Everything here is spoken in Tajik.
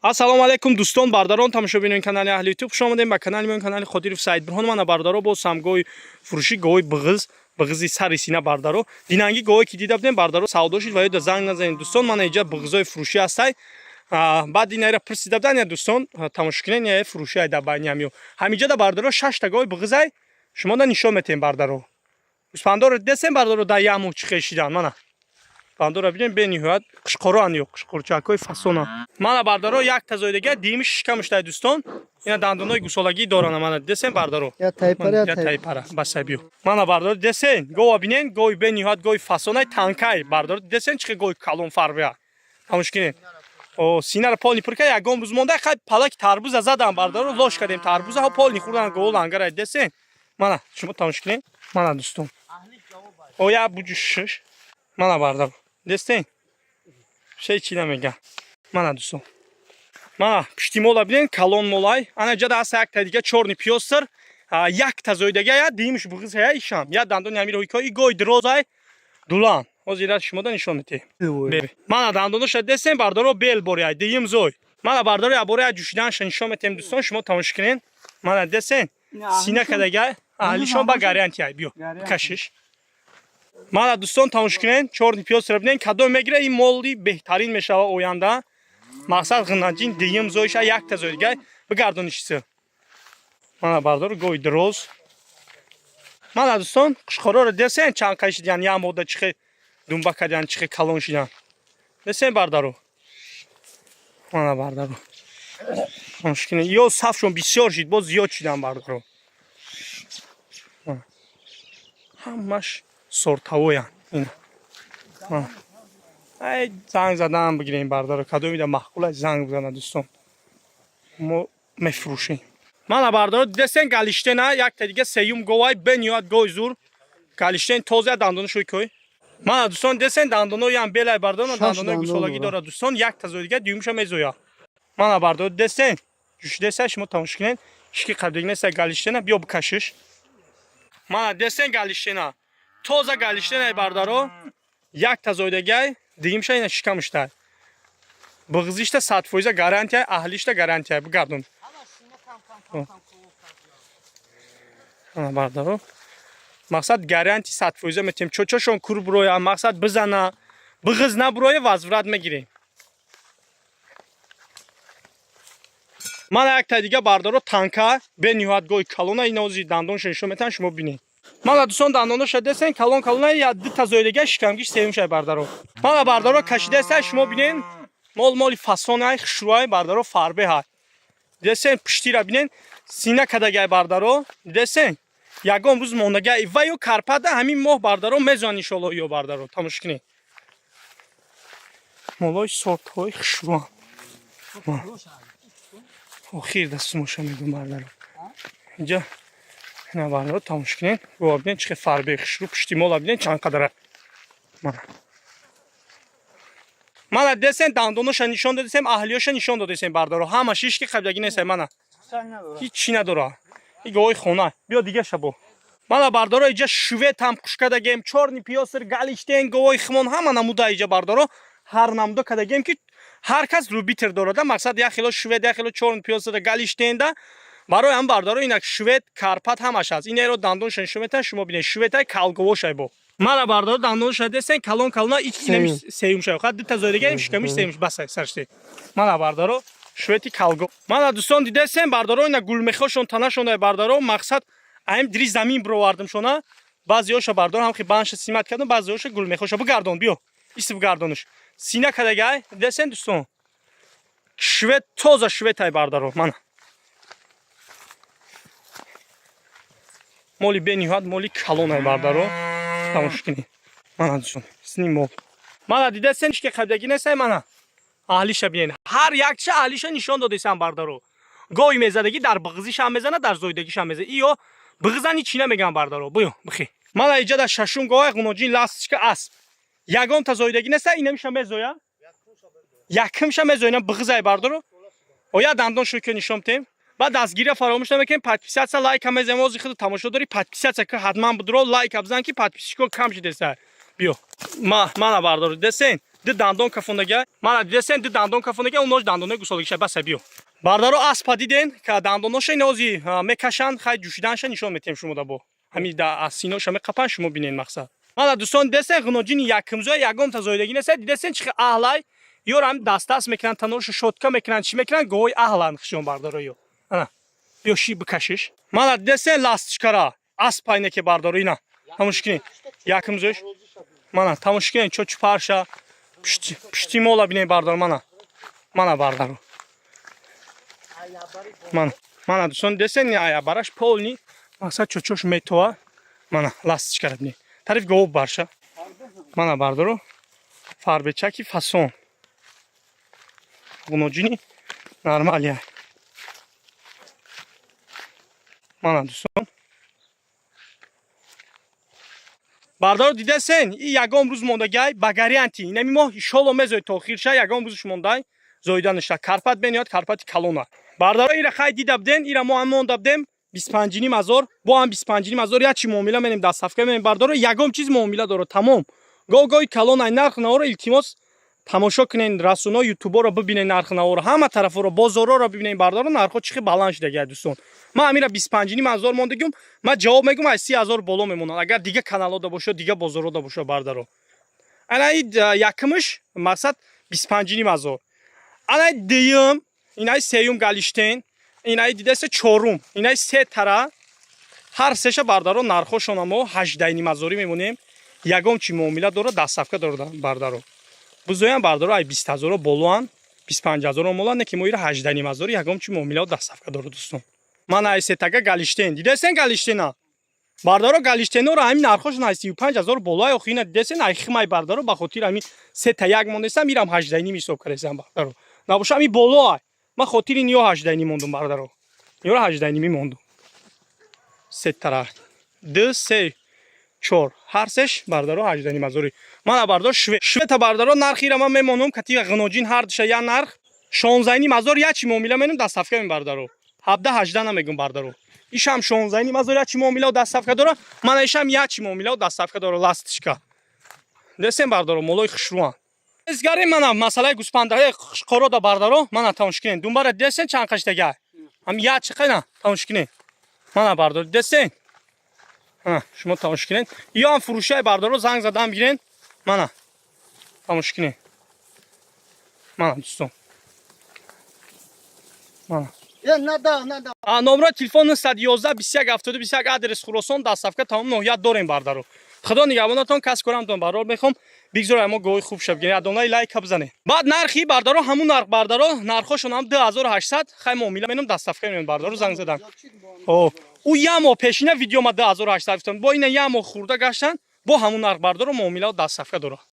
Ассалому алайкум дӯстон, бардарон, тамошобинони канали Аҳли Ютуб. Хуш омадем ба канали мон, канали Қодиров Саид Бурҳон. Мана бардаро бо самгои фурӯши гоҳи биғизи сари сина бардаро. Динанги гоҳе ки дида будем бардаро савдо шид ва ёда занг назанед дӯстон. Мана иҷа биғизои фурӯши ҳастай. Баъд инайра пурсида будан я дӯстон, тамошо кунед я фурӯши ай да байни ҳамиё. Ҳамиҷа да бардаро 6 та гоҳи биғиз ай. Шумо да нишон метем бардаро. Успандор десем бардаро да яму чи хешидан мана. Бандора бинем бениҳоят қишқоран ё қишқорчакҳои фасона. Мана бардаро як тазоидага дими шикамуштай дӯстон. Ина дандонои гусолагӣ дорана мана десен бардаро. Я тайпара басабиё. Мана бардаро десен гоҳа бинен гоҳи бениҳоят гоҳи фасонай танкай бардаро десен чиқи гоҳи калон фарбия. Тамошкинен. О синара полни пурка ягон буз монда хай палаки тарбуза задам бардаро лош кардем тарбуза ҳо полни хурдан гоҳ лангарай десен. Мана шумо тамошкинен. Мана дӯстон. О я буҷушш. Мана бардаро. Дестен шей чӣ намегам. Мана дӯстон. Мана пишти мола бинен калон молай. Ана ҷада аса як та дига чорни пиёстр. Як та зоидага я димш буғиз ҳая ишам. Я дандони ҳамиро ҳикои гои дирозай дулан. Ҳозира шумо да нишон метем. Мана дандоноша дестен бардаро бел боряй дим зой. Мана бардаро я боряй ҷӯшиданша нишон метем дӯстон. Шумо тамошо кунед. Мана дестен сина кадага аҳлишон ба гарантия биё кашиш. Мана дӯстон тамошо кунед чорни пиёстра бинен кадом мегира ин моли беҳтарин мешава оянда. Мақсад ғинаҷин дим зойша як та зой дига бигардонишса. Мана бардаро гоҳи дироз. Мана дӯстон қушқороро десен чанд қай шидан я мода чихе думба кадан чихе калон шидан. Десен бардаро. Мана бардаро. Тамошо кунед ё сафшон бисёр шид боз зиёд шидан бардаро. Ҳамаш сортавоян ина. Ай занг задан бигирем бардаро кадомида маҳқулай занг бизана дӯстон. Мо мефурӯшем. Мана бардаро десен галиштена як та дига сеюм гоҳай бениҳоят гоҳи зур. Галиштен тоза дандонашои кой. Мана дӯстон десен дандоноям белай бардаро дандонои гусолагӣ дора дӯстон як та зой дига дюймша мезоя. Мана бардаро десен ҷӯш десай шумо тамошо кунед. Ишки қабдег неса галиштена биё бикашиш. Мана десен галиштена тоза галиштенай бардаро як та зоидагай дигимша ина шикамуштай. Биғизишта 100% гарантия, аҳлишта гарантия бигардон. Ана бардаро. Мақсад гарантия 100% метем. Чочошон кур буроя, мақсад бизана, биғиз набуроя возврат мегирем. Мана як та дига бардаро танка бениҳоят гоҳи калона ина ози дандоншо нишон метан шумо бинед. Мана дӯстон дандоноша десен калон калонай я ду та зоидага шикамгиш сеюмшай бардаро. Мана бардаро кашидесай шумо бинен моли фасонай хушрӯай бардаро фарбе ҳай. Десен пиштира бинен сина кадагай бардаро десен ягон буз мондагай ва ё карпада ҳамин моҳ бардаро мезоан иншолло ё бардаро тамошо кунед. Молои сортҳои хушрӯан. Охир дастумоша мегӯм бардаро. Инҷа ина бардаро тамошо кунед. Гоҳа бинед чихе фарбе хушрӯ пишти мола бинед чанд қадара. Мана десен дандоноша нишон додесем аҳлиёша нишон додесем бардаро. Ҳама шишки қабдагӣ несай мана. Ҳеҷ чӣ надора. И гоҳи хона. Биё дига шабо. Мана бардаро иҷа шувет ҳам хуш кадагем чорни пиёстр галиштен гоҳи химон ҳама намуда иҷа бардаро ҳар намуда кадагем ки ҳар кас рубитр дорада. Мақсад як хело шувет як хело чорни пиёстр галиштенда барои ҳам бардаро инак шувет карпат ҳамаш аст. Инеро дандонша нишон метан шумо бинед шуветай калговошай бо. Мана бардаро дандоноша десен калон калона ичкинамиш сеюмшай. Хат ду та зоидагай шикамиш сеюмш басай сарште. Мана бардаро шувети калго. Мана дӯстон дидесен бардаро ина гулмехошон танашондай бардаро мақсад аим дири замин бировардим шона. Баъзеёша бардаро ҳам хи банша симат кардам баъзеёша гулмехоша бигардон биё. Иси бигардониш. Сина кадагай десен дӯстон. Шувет тоза шуветай бардаро мана. Моли бениҳоят моли калонай бардаро. Тамошо кунед. Мана дӯстон сини мол. Мана дидесен ишки қабдагӣ несай мана. Аҳлиша бинен. Ҳар якча аҳлиша нишон додесам бардаро. Гоҳи мезадагӣ дар биғизиша мезана дар зоидагиша мезана. Иё биғизани чӣ намегам бардаро. Биё бихи. Мана иҷа дар шашум гоҳай ғуноҷин ластичка асп. Ягон та зоидагӣ несай инамиша мезоя. Якимша мезоя биғизай бардаро. Оя дандон шӯки нишон метем. Баъд дастгирия фаромӯш намекунем. Подписатсия лайка мезем ози худ тамошо дори подписатсия ки ҳатман будро лайка бизан ки подписчико кам шидеса. Биё. Мана бардаро десен ди дандон кафондага мана дидесен ди дандон кафондага унож дандонои гусолгиша баса биё бардаро аспа диден ка дандоноша инози мекашанд хай ҷӯшиданша нишон метем шумода бо ҳами да асиноша меқапан шумо бинен мақсад мана дӯстон дидесен ғиноҷини якимзоя ягомта зоидагӣ неса дидесен чихи аҳлай ёро ҳами дастдаст мекунанд таноша шотка мекунанд чӣ мекунанд гоҳои аҳланд хишон бардаро ё ана биё ши бикашиш мана дидесен ластичкара аспайне ки бардаро ина тамош кунед якимзояш мана тамош кунед чочу парша пишти мола бинед бардаро мана бардаро мана дӯстон дидесен аябараш полни мақсад чочош метова мана ластичкара бинед тариф гоҳо барша мана бардаро фарбечаки фасон ғиноҷини нормалия мана дӯстон бардаро дидесен и ягон рӯз мондагай ба гарантӣ инами мо иншолло мезоид то охирша ягон рӯзш мондай зоиданаша карпат бениёд карпати калона бардаро ира хай дидабден ира мо ҳам мондабдем 25000 бо ҳам 25000 ячи муомила менем дастсафка менем бардаро ягон чиз муомила дорад тамом гоҳ-гоҳи калонай нарх наворо илтимос тамошо кунен расунои ютуборо бибинен нарх наворо ҳама тарафоро бозороро бибинен бардаро нархо чихи баланд шудагия дӯстон ман ҳамира 25000 мондагум ман ҷавоб мегум аз 30000 боло мемонад агар дига каналода бошад дига бозорода бошад бардаро анаи якимш мақсад 25000 анаи дуюм инаи сеюм галиштен инаи дидеса чорум инаи се тара ҳар сеша бардаро нархошона мо 18000 мемонем ягон чи муомила дорад дастсафка дорад бардаро бузоям бардаро ай 20000 болоан 25000 молан не ки мо ира 18000 ягон чи муомила дастсафка дорад дӯстон ман ай сетага галиштен дидесен галиштена бардаро галиштеноро ҳамин нархошон ай 35000 болоай охина дидесен ай химай бардаро ба хотир ҳамин сета як мондесам ирам 18000 ҳисоб кардесам бардаро набоша ҳамин болоай ман хотири ниё 18000 мондум бардаро ёро 18000 мондум сетара 2 3 4 ҳар сеш бардаро 18000 мана бардаро швета бардаро нархи ира ман мемонум катига ғиноҷин ҳар душа я нарх 16000 ячи муомила менум дастсафка мем бардаро 17-18 намегум бардаро ишам 16000 ячи муомила дастсафка дора мана ишам ячи муомила дастсафка дора ластичка десен бардаро молои хушруан изгари мана масъалаи гӯспандаҳои хушқорода бардаро мана тамош кунед думбара десен чанд қаштага ҳам ячи қана тамош кунед мана бардаро десен шумо тамош кунед ё ҳам фурӯшаи бардаро занг задам гирен мана тамош кунед мана дӯстон мана номерои телефон 011 21 72 21 адрес Хуросон дастсафка тамом ноҳият дорем бардаро худо нигҳбонатон кас корамтон барор мехом бигзора мо гоҳи хуб шаб гиред адонаи лайка бизанед баъд нархи бардаро ҳамун нарх бардаро нархошон ҳам 2800 хай муомила менам дастсафка менам бардаро занг задам у ямо пешина видео ма 2800 гуфтам бо ина ямо хурда гаштан бо ҳамун нарх бардаро муомила дастсафка дора